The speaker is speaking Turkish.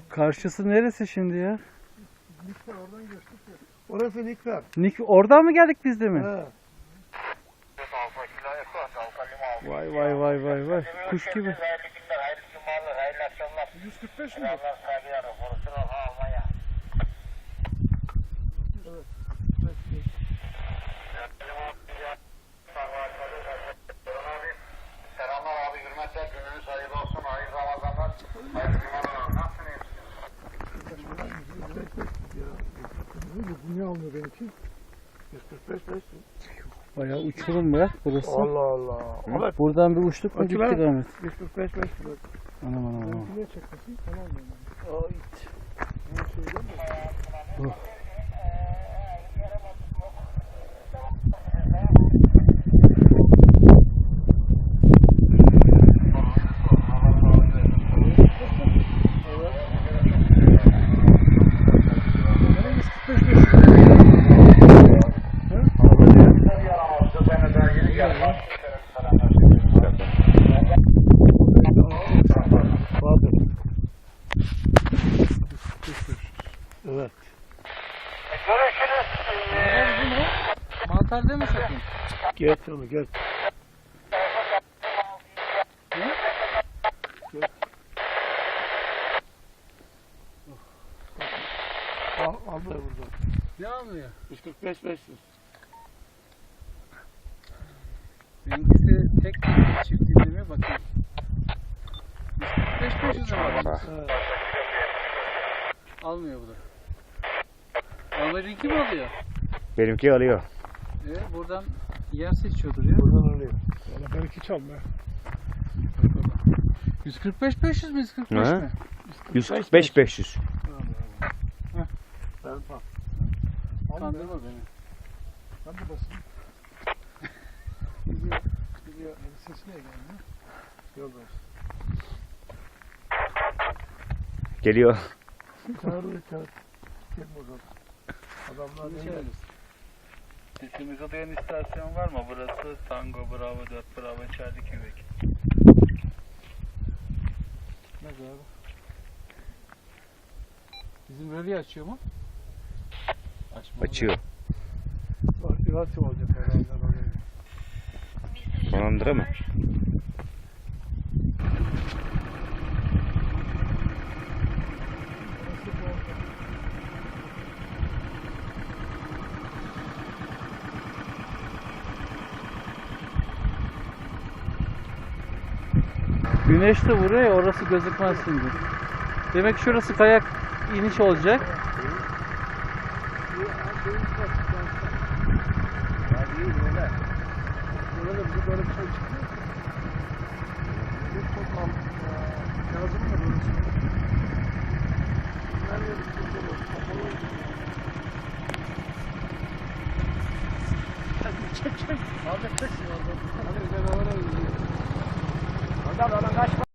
Karşısı neresi şimdi ya? Nikfer oradan geçtik ya. Orası Nikfer. Oradan mı geldik biz de mi? He. Vay vay vay vay vay. Kuş gibi. 145 mi? Selamlar abi, hürmetler, gününüz hayırlı olsun, hayırlı Ramazanlar, hayırlı cumalar. Nasılsınız? Bu niye almıyor benimki? 145 5. Bayağı uçurum be burası. Allah Allah. Ahmet. Buradan bir uçtuk mu Açılar. gittik Ahmet. 145 5. Anam anam anam. Benimki niye çekmesin? Tamam mı? Ait. Oh. Evet. Görüşürüz. Mantar değil mi sakın? Geç onu geç. Al da buradan. Ne almıyor? 145 500. Benimkisi tek çiftliğinde mi bakayım. 145 ama. Almıyor bu da. Ahmet'inki mi alıyor? Benimki alıyor. Buradan yer seçiyordur ya. Buradan alıyor. Valla benimki çalma. 145 500 mi 145 Ha? mi? 145 500. Ben bak. Kandırma beni. Ben de basayım. Gidiyor. Gidiyor. Sesi niye gelmiyor? Yol ver. Geliyor. Çağırıyor çağır. Kim o zaman? Adamlar ne yer? Sesimizi duyan istasyon var mı? Burası Tango Bravo 4 Bravo Charlie Quebec. Ne abi? Bizim röliyi açıyor mu? Açıyor. Aktivasyon olacak herhalde. Sonlandıra mı? Güneş de vuruyor ya, orası gözükmez şimdi. Demek ki şurası kayak iniş olacak. Burada bize böyle bir şey çıkıyor. Çok toplam yazım mı böyle şey? Nerede bir şey olur? Kapalı olur. Çek çek. Ahmet çeksin orada. Hadi ben oraya gidiyorum. Adam kaçma.